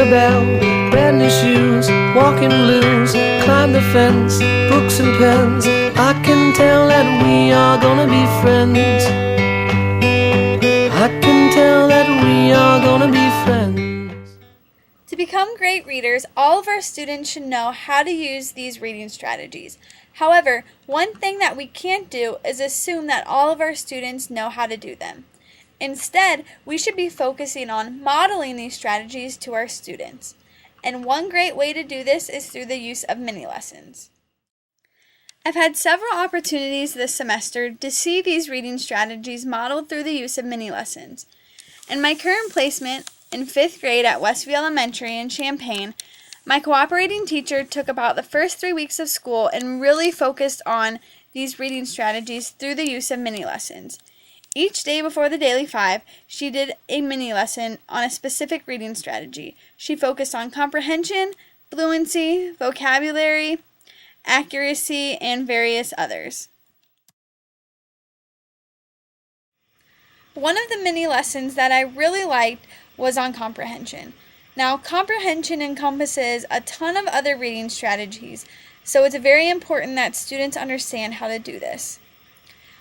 a bell, brand new shoes, walking blues, climb the fence, books and pens. I can tell that we are gonna be friends. I can tell that we are gonna be friends. To become great readers, all of our students should know how to use these reading strategies. However, one thing that we can't do is assume that all of our students know how to do them. Instead, we should be focusing on modeling these strategies to our students. And one great way to do this is through the use of mini lessons. I've had several opportunities this semester to see these reading strategies modeled through the use of mini lessons. In my current placement, in 5th grade at Westview Elementary in Champaign, my cooperating teacher took about the first 3 weeks of school and really focused on these reading strategies through the use of mini lessons. Each day before the Daily 5, she did a mini lesson on a specific reading strategy. She focused on comprehension, fluency, vocabulary, accuracy, and various others. One of the mini lessons that I really liked was on comprehension. Now, comprehension encompasses a ton of other reading strategies, so it's very important that students understand how to do this.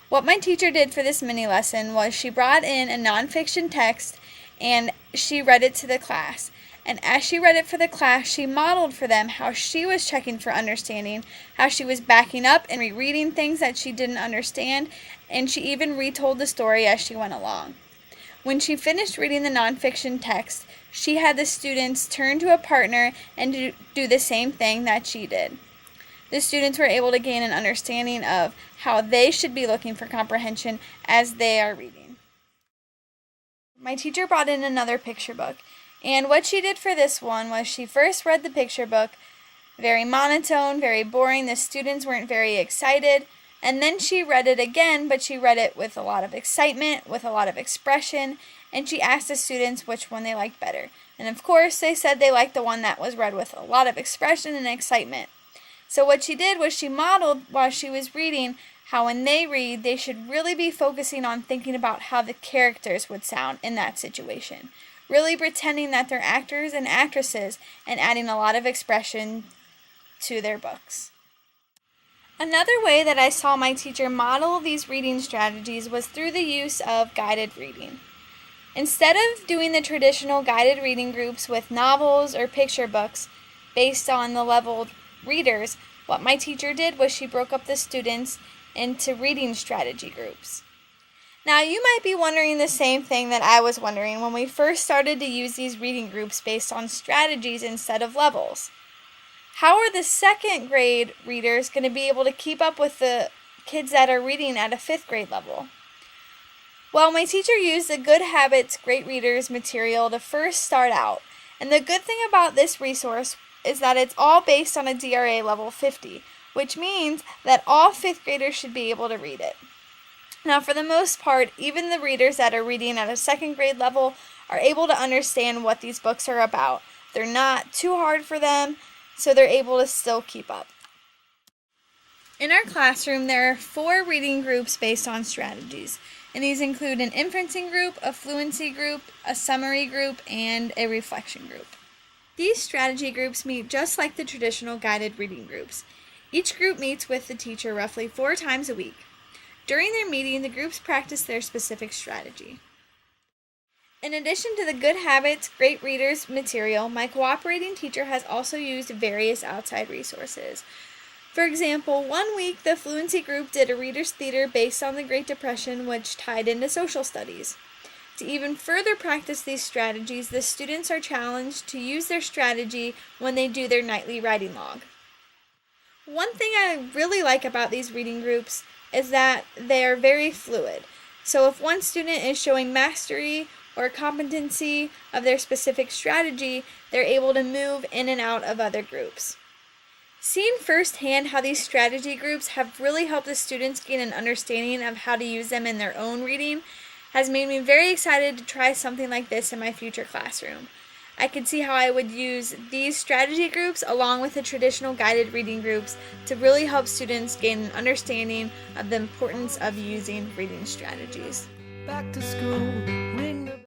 What my teacher did for this mini lesson was she brought in a nonfiction text and she read it to the class. And as she read it for the class, she modeled for them how she was checking for understanding, how she was backing up and rereading things that she didn't understand, and she even retold the story as she went along. When she finished reading the nonfiction text, she had the students turn to a partner and do the same thing that she did. The students were able to gain an understanding of how they should be looking for comprehension as they are reading. My teacher brought in another picture book, and what she did for this one was she first read the picture book, very monotone, very boring, the students weren't very excited, and then she read it again, but she read it with a lot of excitement, with a lot of expression, and she asked the students which one they liked better. And of course, they said they liked the one that was read with a lot of expression and excitement. So what she did was she modeled while she was reading how when they read, they should really be focusing on thinking about how the characters would sound in that situation. Really pretending that they're actors and actresses and adding a lot of expression to their books. Another way that I saw my teacher model these reading strategies was through the use of guided reading. Instead of doing the traditional guided reading groups with novels or picture books based on the level readers, what my teacher did was she broke up the students into reading strategy groups. Now, you might be wondering the same thing that I was wondering when we first started to use these reading groups based on strategies instead of levels. How are the 2nd grade readers going to be able to keep up with the kids that are reading at a 5th grade level? Well, my teacher used the Good Habits Great Readers material to first start out, and the good thing about this resource is that it's all based on a DRA level 50, which means that all 5th graders should be able to read it. Now, for the most part, even the readers that are reading at a 2nd grade level are able to understand what these books are about. They're not too hard for them, so they're able to still keep up. In our classroom, there are 4 reading groups based on strategies, and these include an inferencing group, a fluency group, a summary group, and a reflection group. These strategy groups meet just like the traditional guided reading groups. Each group meets with the teacher roughly 4 times a week. During their meeting, the groups practice their specific strategy. In addition to the Good Habits Great Readers material, my cooperating teacher has also used various outside resources. For example, one week the Fluency group did a reader's theater based on the Great Depression, which tied into social studies. To even further practice these strategies, the students are challenged to use their strategy when they do their nightly writing log. One thing I really like about these reading groups is that they are very fluid. So if one student is showing mastery or competency of their specific strategy, they're able to move in and out of other groups. Seeing firsthand how these strategy groups have really helped the students gain an understanding of how to use them in their own reading has made me very excited to try something like this in my future classroom. I could see how I would use these strategy groups along with the traditional guided reading groups to really help students gain an understanding of the importance of using reading strategies. Back to school.